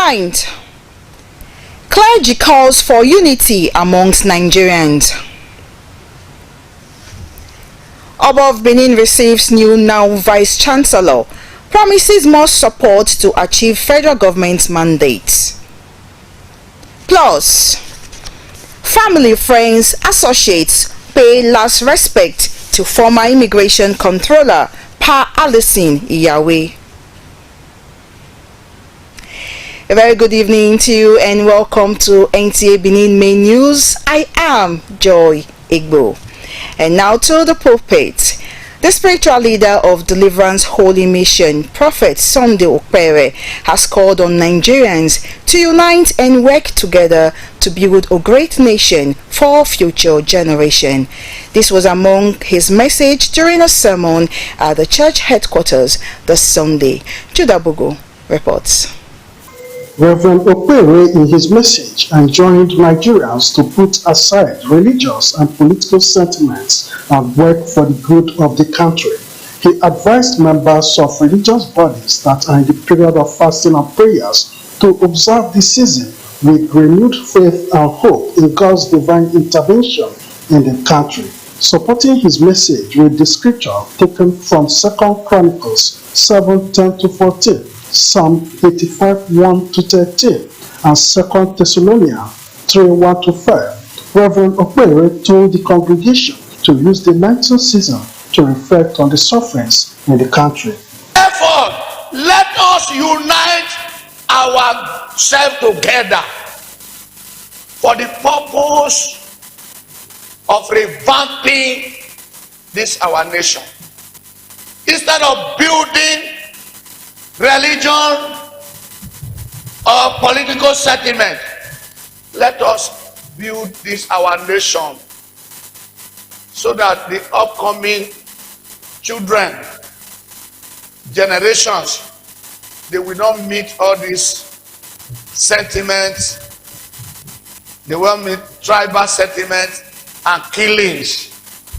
9th, clergy calls for unity amongst Nigerians. Above Benin receives new now Vice Chancellor, promises more support to achieve federal government's mandates. Plus, family, friends, associates pay last respect to former immigration controller Pa Alison Yahwei. A very good evening to you and welcome to Nta Benin Main News. I am Joy Igbo. And now to the pulpit. The spiritual leader of Deliverance Holy Mission, Prophet Sunday Okpere, has called on Nigerians to unite and work together to build a great nation for future generation. This was among his message during a sermon at the church headquarters this Sunday. Judah Bogo reports. Reverend Okpere in his message enjoined Nigerians to put aside religious and political sentiments and work for the good of the country. He advised members of religious bodies that are in the period of fasting and prayers to observe the season with renewed faith and hope in God's divine intervention in the country. Supporting his message with the scripture taken from 2 Chronicles 7:10-14, Psalm 85 1-13, and 2 Thessalonians 3:1-5, Reverend Okpere told the congregation to use the Lenten season to reflect on the sufferings in the country. Therefore, let us unite ourselves together for the purpose of revamping this our nation. Instead of building religion or political sentiment, let us build this our nation so that the upcoming children, generations, they will not meet all these sentiments. They will meet tribal sentiments and killings.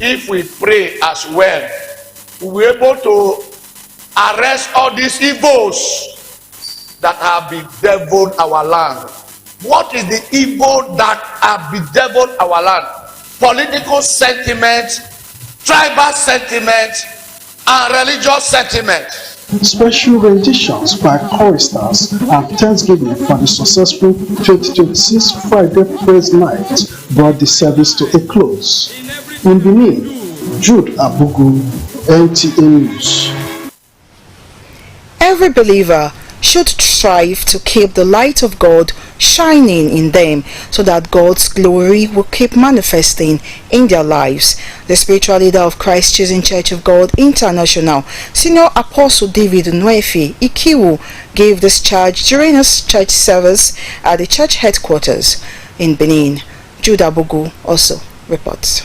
If we pray as well, we will be able to arrest all these evils that have bedeviled our land. What is the evil that have bedeviled our land? Political sentiment, tribal sentiment, and religious sentiment. Special renditions by choristers and thanksgiving for the successful 2026 Friday Praise Night brought the service to a close. In Benin, Jude Abugu, NTA News. Every believer should strive to keep the light of God shining in them so that God's glory will keep manifesting in their lives. The spiritual leader of Christ Chosen Church of God International, Senior Apostle David Nwefi Ikiwu, gave this charge during a church service at the church headquarters in Benin. Judah Bogu also reports.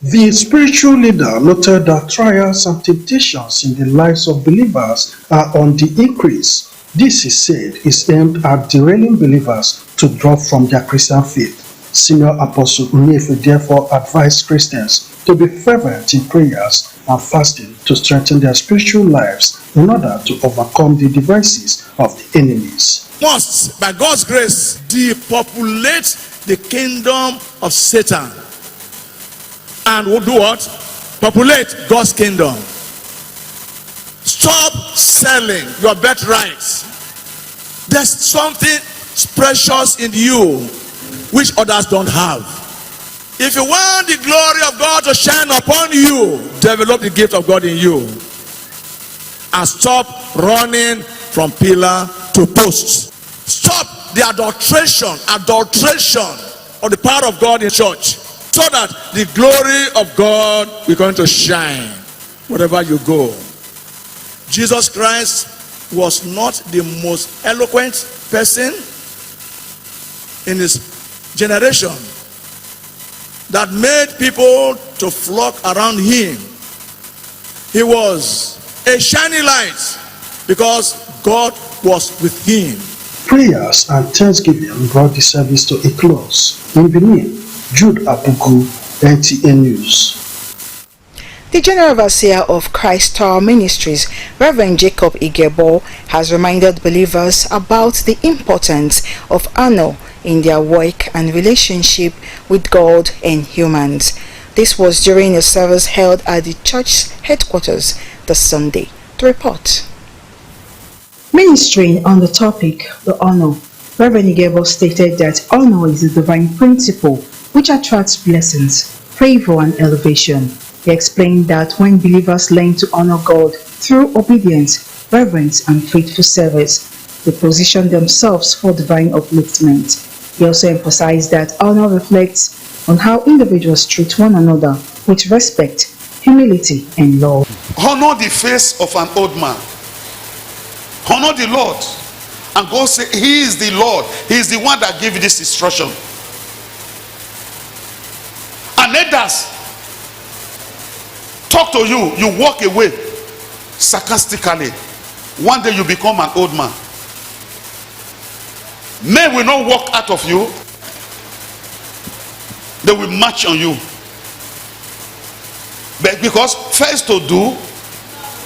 The spiritual leader noted that trials and temptations in the lives of believers are on the increase. This, he said, is aimed at derailing believers to drop from their Christian faith. Senior Apostle Nwefi therefore advised Christians to be fervent in prayers and fasting to strengthen their spiritual lives in order to overcome the devices of the enemies. Must, by God's grace, depopulate the kingdom of Satan. And we'll do what? Populate God's kingdom. Stop selling your birthright. There's something precious in you which others don't have. If you want the glory of God to shine upon you, develop the gift of God in you. And stop running from pillar to post. Stop the adulteration of the power of God in church, so that the glory of God will going to shine wherever you go. Jesus Christ was not the most eloquent person in his generation that made people to flock around him. He was a shining light because God was with him. Prayers and thanksgiving brought the service to a close. In Benin, Jude Abugu, NTA News. The General Overseer of Christ Tower Ministries, Reverend Jacob Igebo, has reminded believers about the importance of honor in their work and relationship with God and humans. This was during a service held at the church's headquarters this Sunday. To report. Ministering on the topic, the honor, Reverend Igebo stated that honor is a divine principle which attracts blessings, favor, and elevation. He explained that when believers learn to honor God through obedience, reverence, and faithful service, they position themselves for divine upliftment. He also emphasized that honor reflects on how individuals treat one another with respect, humility, and love. Honor the face of an old man. Honor the Lord. And God said, He is the Lord. He is the one that gave you this instruction. And others talk to you, you walk away sarcastically. One day you become an old man. Men will not walk out of you. They will march on you. But because first to do,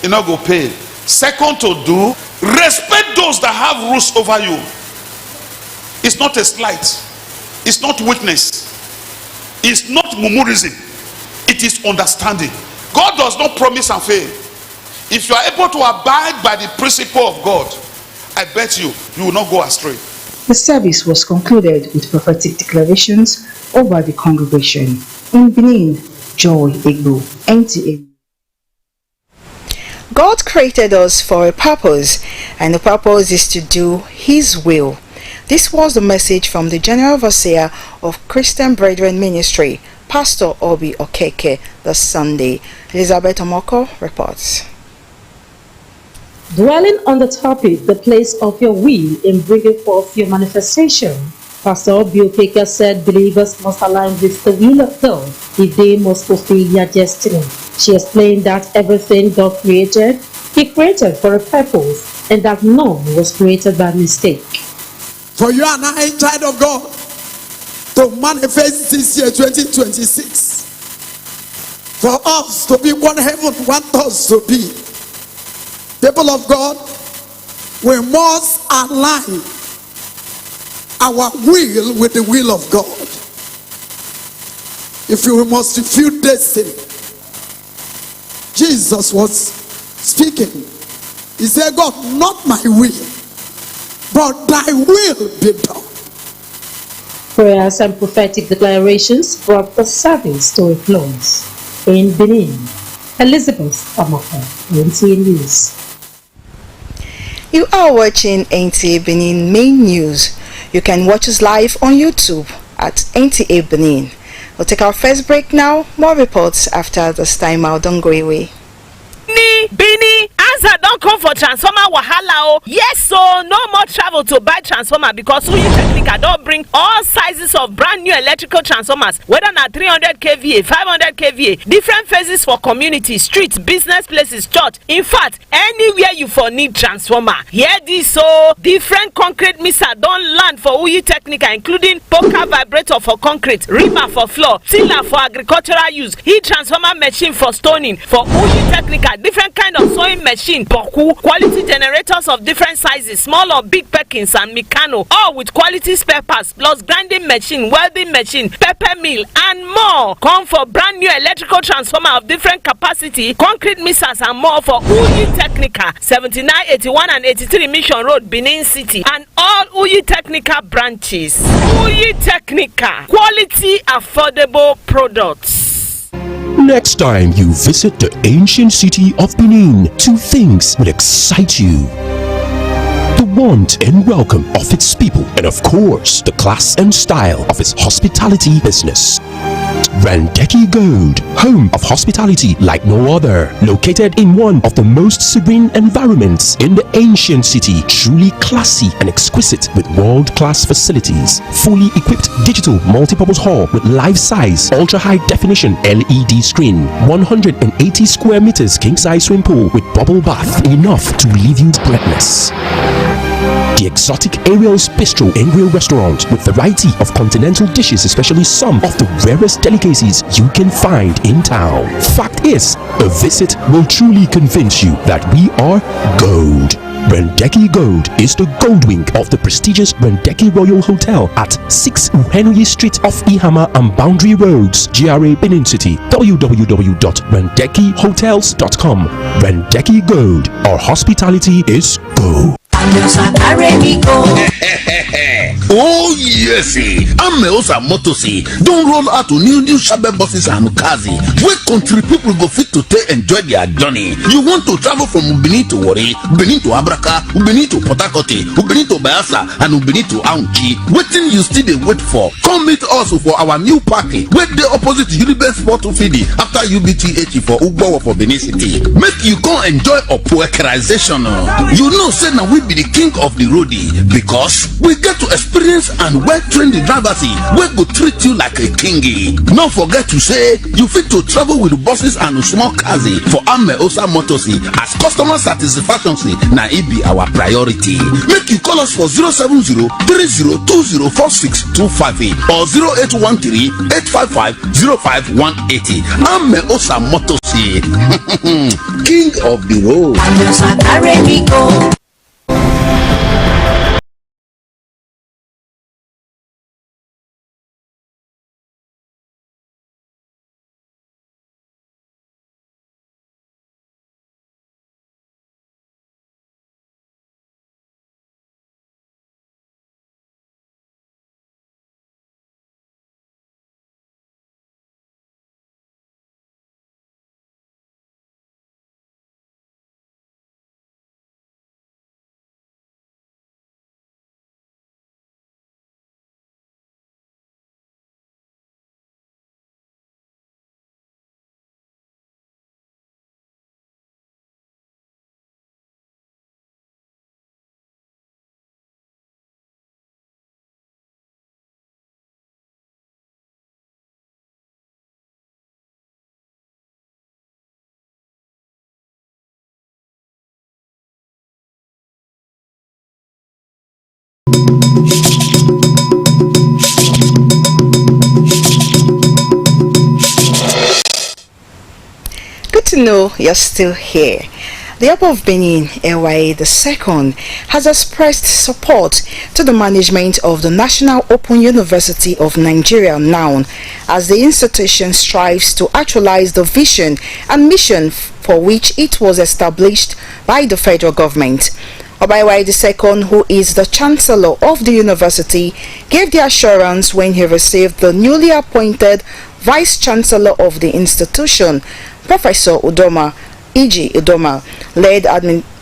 you not go pay. Second to do, respect those that have rules over you. It's not a slight. It's not weakness. It's not murmurism. It is understanding. God does not promise and fail. If you are able to abide by the principle of God, I bet you will not go astray. The service was concluded with prophetic declarations over the congregation. In Benin, Joy Igbo, NTA. God created us for a purpose, and the purpose is to do His will. This was the message from the General Overseer of Christian Brethren Ministry, Pastor Obi Okeke, this Sunday. Elizabeth Omokaro reports. Dwelling on the topic, the place of your will in bringing forth your manifestation, Pastor Obi Okeke said believers must align with the will of God if they must fulfill their destiny. She explained that everything God created, He created for a purpose, and that none was created by mistake. For you and I, child of God, to manifest this year 2026, for us to be what heaven wants us to be, people of God, we must align our will with the will of God. If we must fulfill destiny, Jesus was speaking. He said, God, not my will, but thy will be done. Prayers and prophetic declarations brought the service to a close. In Benin, Elizabeth Omokaro, NTA News. You are watching NTA Benin Main News. You can watch us live on YouTube at NTA Benin. We'll take our first break now. More reports after this time out. Don't go away. Bini, answer don't come for transformer wahala. Yes, so no more travel to buy transformer because Uyi Technica don't bring all sizes of brand new electrical transformers, whether na 300 kVA, 500 kVA, different phases for community, streets, business places, church. In fact, anywhere you for need transformer. Hear this, so different concrete mixer don't land for Uyi Technica, including poker vibrator for concrete, reamer for floor, tiller for agricultural use, heat transformer machine for stoning for Uyi Technica, different kind of sewing machine, boku, quality generators of different sizes, small or big Perkins and Mikano, all with quality spare parts, plus grinding machine, welding machine, pepper mill, and more. Come for brand new electrical transformer of different capacity, concrete mixers, and more for Uyi Technica, 79, 81, and 83 Mission Road, Benin City, and all Uyi Technica branches. Uyi Technica, quality, affordable products. Next time you visit the ancient city of Benin, two things will excite you: the warmth and welcome of its people, and of course, the class and style of its hospitality business. Randeki Gold, home of hospitality like no other, located in one of the most serene environments in the ancient city, truly classy and exquisite with world-class facilities, fully equipped digital multipurpose hall with life-size, ultra-high definition LED screen, 180 square meters king-size swimming pool with bubble bath, enough to leave you breathless. The exotic Ariel's Bistro and Grill Restaurant with variety of continental dishes, especially some of the rarest delicacies you can find in town. Fact is, a visit will truly convince you that we are gold. Brendeki Gold is the gold wing of the prestigious Brendeki Royal Hotel at 6 Henry Street off Ihama and Boundary Roads, GRA Benin City. www.brendekihotels.com. Brendeki Gold, our hospitality is gold. Oh yes, Ameosa Motosi don't roll out to new Shabe buses and Ukazi. Where country people go fit to take enjoy their journey. You want to travel from Benin to Wari, Benin to Abraka, Benin to Port Harcourt, Benin to Bayelsa, and Benin to Aunchi. Waiting you still they wait for. Come meet us for our new party. Wait the opposite Unibet Sport to Fidi after UBTH for Ugbo for Benin City. Make you come enjoy a poekerization. You know, say now we be the king of the roadie because we get to experience and well-trained drivers wey go treat you like a kingy. Don't forget to say you fit to travel with buses and small cars for Ameosa Motors as customer satisfaction na it be our priority. Make you call us for 070-3020-4625 or 0813-855-05180. Ameosa Motors, king of the road. Good to know you're still here. The Oba of Benin, Yahwei II, has expressed support to the management of the National Open University of Nigeria (NAUN) as the institution strives to actualize the vision and mission for which it was established by the federal government. Oba Yahwei II, who is the Chancellor of the university, gave the assurance when he received the newly appointed Vice Chancellor of the institution, Professor Udoma, E.G. Udoma,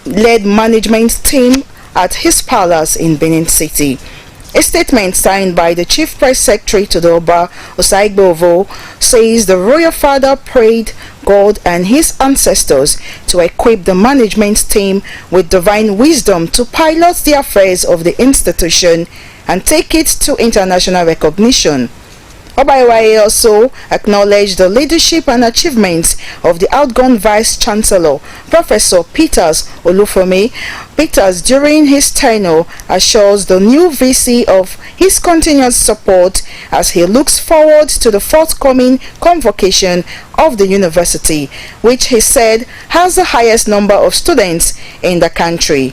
led management team at his palace in Benin City. A statement signed by the Chief Press Secretary to the Oba, Osaigbovo, says the royal father prayed God and his ancestors to equip the management team with divine wisdom to pilot the affairs of the institution and take it to international recognition. Oba Yahwei also acknowledged the leadership and achievements of the outgone Vice Chancellor, Professor Peters Olufemi. Peters, during his tenure, assures the new VC of his continued support as he looks forward to the forthcoming convocation of the university, which he said has the highest number of students in the country.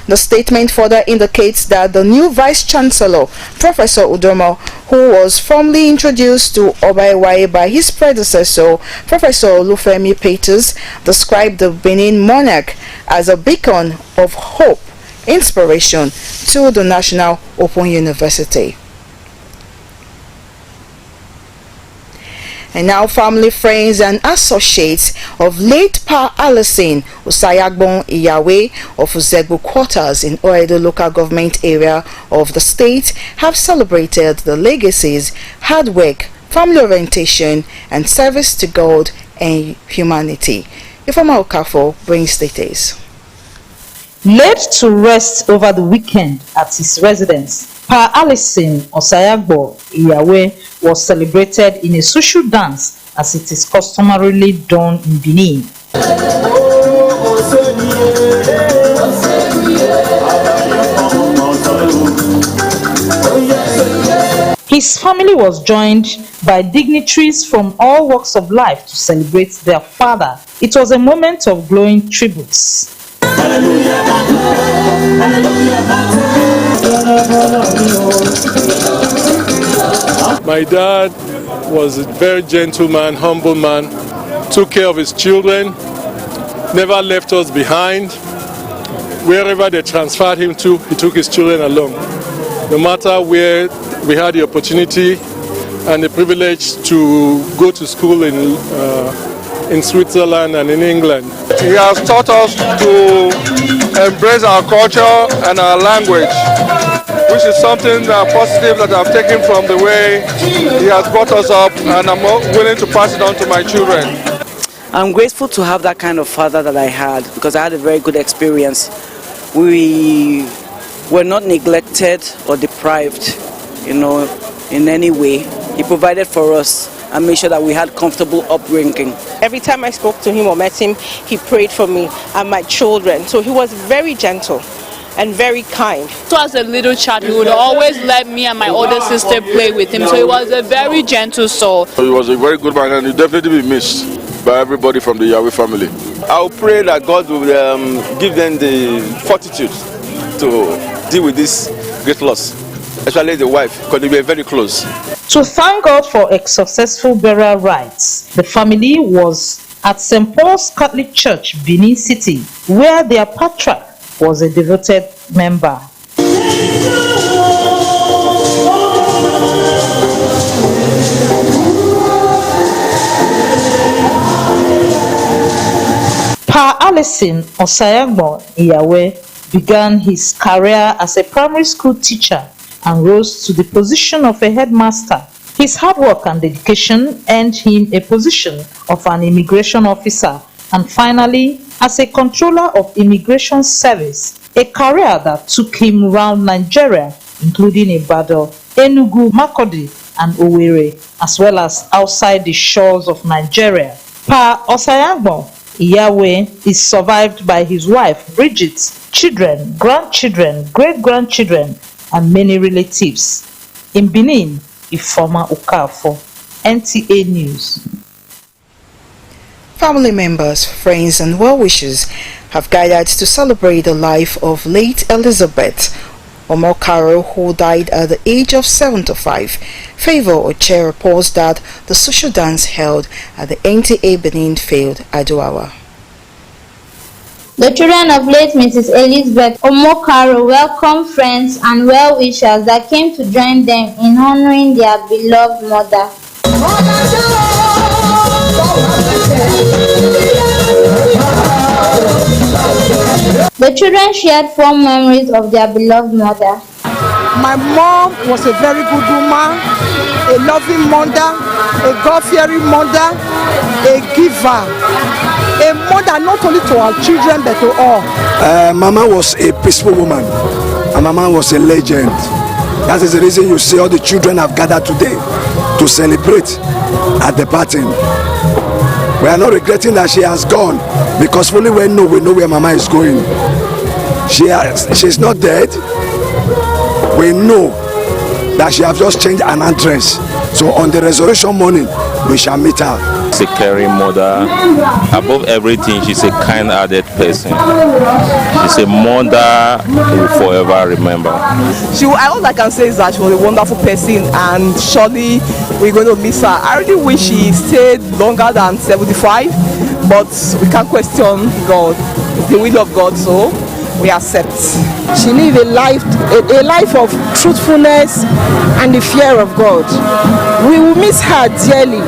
The statement further indicates that the new Vice Chancellor, Professor Udoma, who was formally introduced to Oba Yahwei by his predecessor, Professor Olufemi Peters, described the Benin monarch as a beacon of hope, inspiration to the National Open University. And now family, friends and associates of late Pa Alison Usayagbon Yahwei of Uzegbu Quarters in Oedo local government area of the state have celebrated the legacies, hard work, family orientation and service to God and humanity. Ifeoma Okafor brings details. Laid to rest over the weekend at his residence, Pa Alison Osayagbo Yahweh was celebrated in a social dance as it is customarily done in Benin. His family was joined by dignitaries from all walks of life to celebrate their father. It was a moment of glowing tributes. My dad was a very gentleman, humble man, took care of his children, never left us behind. Wherever they transferred him to, he took his children along. No matter where we had the opportunity and the privilege to go to school in Switzerland and in England. He has taught us to embrace our culture and our language, which is something positive that I've taken from the way he has brought us up, and I'm willing to pass it on to my children. I'm grateful to have that kind of father that I had, because I had a very good experience. We were not neglected or deprived, in any way. He provided for us and made sure that we had comfortable upbringing. Every time I spoke to him or met him, he prayed for me and my children. So he was very gentle and very kind. So as a little child, he would always let me and my older sister play with him. So he was a very gentle soul. He was a very good man, and he'll definitely be missed by everybody from the Yahweh family. I'll pray that God will give them the fortitude to deal with this great loss, especially the wife, because they were very close. To thank God for a successful burial rites, the family was at St. Paul's Catholic Church, Benin City, where their patriarch was a devoted member. Pa Alison Osayagbo Yahwei began his career as a primary school teacher and rose to the position of a headmaster. His hard work and dedication earned him a position of an immigration officer and finally as a controller of immigration service, a career that took him around Nigeria, including Ibadan, Enugu, Makurdi, and Owerri, as well as outside the shores of Nigeria. Pa Osayagbo Yahwei is survived by his wife, Bridget, children, grandchildren, great-grandchildren, and many relatives. In Benin, Ifoma Okafo, NTA News. Family members, friends, and well-wishers have gathered to celebrate the life of late Elizabeth Omokaro, who died at the age of 75. Favor Oche reports that the social dance held at the Nta Benin failed Aduawa. The children of late Mrs. Elizabeth Omokaro welcomed friends and well-wishers that came to join them in honoring their beloved mother. The children shared fond memories of their beloved mother. My mom was a very good woman, a loving mother, a God-fearing mother, a giver, a mother not only to our children but to all. Mama was a peaceful woman, and Mama was a legend. That is the reason you see all the children have gathered today to celebrate at the party. We are not regretting that she has gone, because fully we know where Mama is going. She's not dead. We know that she has just changed an address. So on the resurrection morning, we shall meet her. She's a caring mother. Above everything, she's a kind-hearted person. She's a mother we will forever remember. All I can say is that she was a wonderful person, and surely we're going to miss her. I really wish she stayed longer than 75, but we can't question God. It's the will of God, so we accept. She lived a life of truthfulness and the fear of God. We will miss her dearly,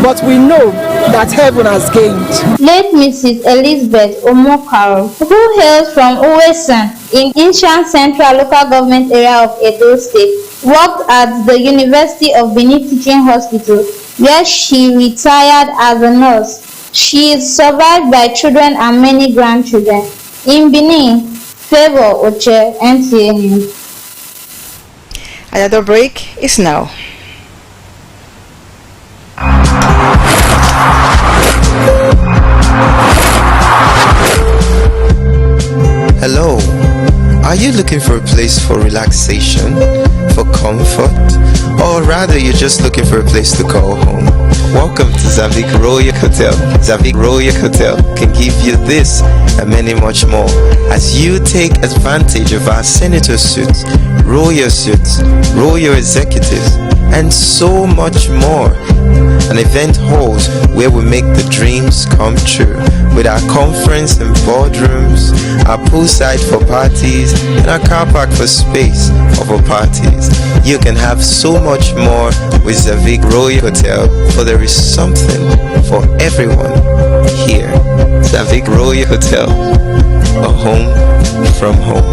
but we know that heaven has gained. Late Mrs. Elizabeth Omokaro, who hails from Owesan in ancient central local government area of Edo State, worked at the University of Benin Teaching Hospital, where she retired as a nurse. She is survived by children and many grandchildren. In Benin, Favor Oche, NTA News. Another break is now. Hello, Are you looking for a place for relaxation, for comfort, or rather you're just looking for a place to call home? Welcome to Zavik Royal Hotel. Zavik Royal Hotel can give you this and many much more as you take advantage of our senator suites, royal executives, and so much more. And event halls where we make the dreams come true with our conference and boardrooms, our poolside for parties, and our car park for space for parties. You can have so much more with Zavik Royal Hotel, for there is something for everyone here. Zavik Royal Hotel, a home from home.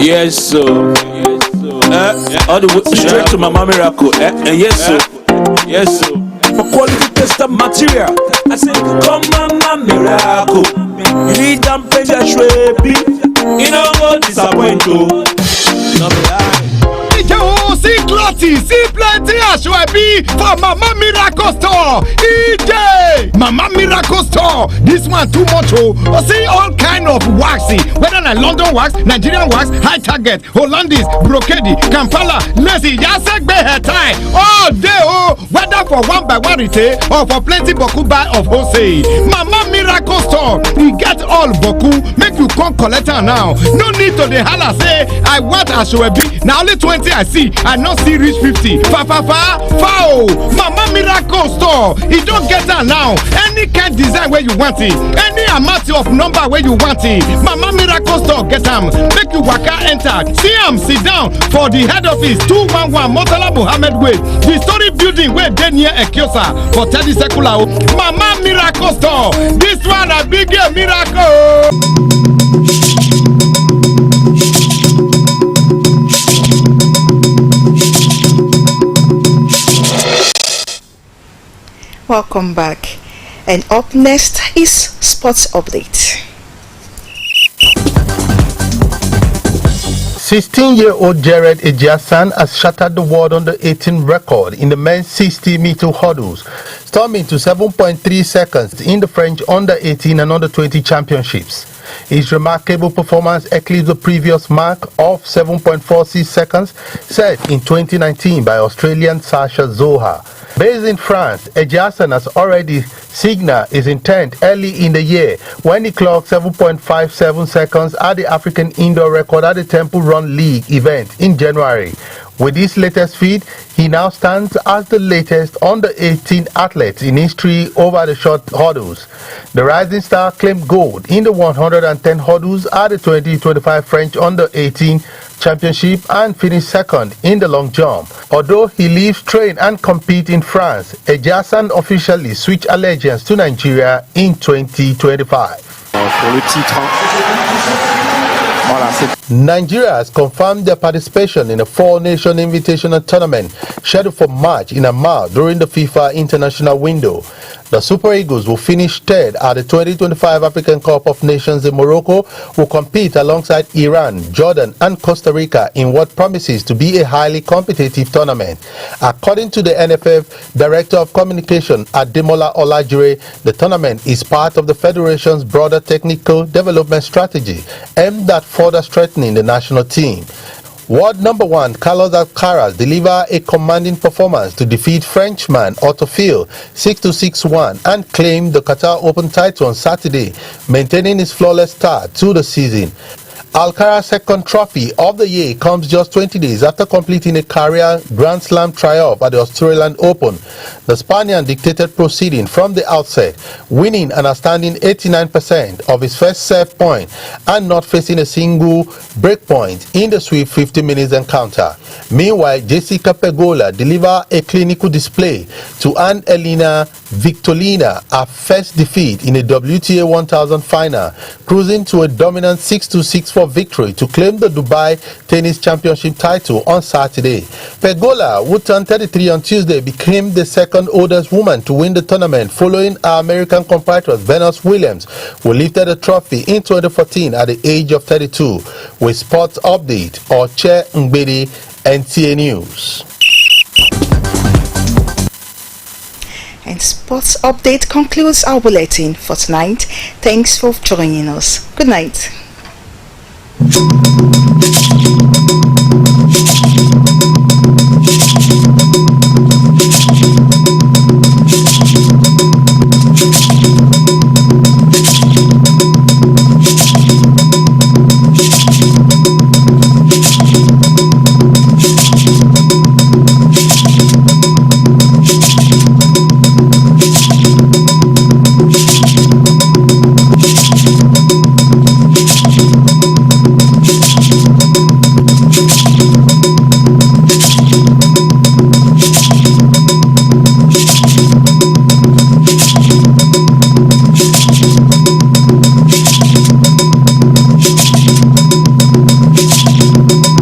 Yes, so all the way straight to Mama Miracle. Yes, so yes, so for quality tested material. I say, come Mama Miracle. You need them page a shrebi. You know what disappoint you. No be lie. See clarity, see plenty Ashwebi for Mama Miracle Store. EJ Mama Miracle Store. This one too much. See all kind of waxy, whether na London wax, Nigerian wax, high target, Hollandese, brocade, Kampala, lacy, Yasegbe hair tie. All day whether for one by one retail or for plenty boku buy of wholesale. Mama Miracle Store, we get all boku. Make you come collect her now. No need to the holla say I want Ashwebi. Now only 20 I see. I not see reach 50. Foul. Mama Miracle Store. It don't get her now. Any kind design where you want it. Any amount of number where you want it. Mama Miracle Store get them. Make you waka enter. See them sit down for the head office 211 Motala Muhammad Way. The story building where they near Ekiosa for 30 Sekula. Mama Miracle Store. This one a big miracle. Welcome back, and up next is Sports Update. 16-year-old Jared Ejiasan has shattered the world under 18 record in the men's 60-meter hurdles, storming to 7.3 seconds in the French under 18 and under 20 championships. His remarkable performance eclipsed the previous mark of 7.46 seconds set in 2019 by Australian Sasha Zoha. Based in France, Ejiasan has already signaled his intent early in the year when he clocked 7.57 seconds at the African Indoor Record at the Temple Run League event in January. With this latest feat, he now stands as the latest under-18 athlete in history over the short hurdles. The rising star claimed gold in the 110 hurdles at the 2025 French under-18 championship and finished second in the long jump. Although he leaves train and compete in France, Ejiasan officially switched allegiance to Nigeria in 2025. Nigeria has confirmed their participation in a four-nation invitational tournament scheduled for March in Amman during the FIFA International window. The Super Eagles will finish third at the 2025 African Cup of Nations in Morocco, will compete alongside Iran, Jordan and Costa Rica in what promises to be a highly competitive tournament. According to the NFF Director of Communication Ademola Olajire, the tournament is part of the Federation's broader technical development strategy aimed at further strengthening the national team. World number one Carlos Alcaraz delivered a commanding performance to defeat Frenchman Otto Phil 6-6-1 and claim the Qatar Open title on Saturday, maintaining his flawless start to the season. Alcaraz's second trophy of the year comes just 20 days after completing a career Grand Slam triumph at the Australian Open. The Spaniard dictated proceeding from the outset, winning an outstanding 89% of his first serve point and not facing a single break point in the sweep 50 minutes encounter. Meanwhile, Jessica Pegula delivered a clinical display to earn Elena Victorina her first defeat in a WTA 1000 final, cruising to a dominant 6-6 victory to claim the Dubai Tennis Championship title on Saturday. Pegula, who turned 33 on Tuesday, became the second oldest woman to win the tournament following her American compatriot Venus Williams, who lifted the trophy in 2014 at the age of 32. With Sports Update, Oche Ngbedi, NTA News. And sports update concludes our bulletin for tonight. Thanks for joining us. Good night.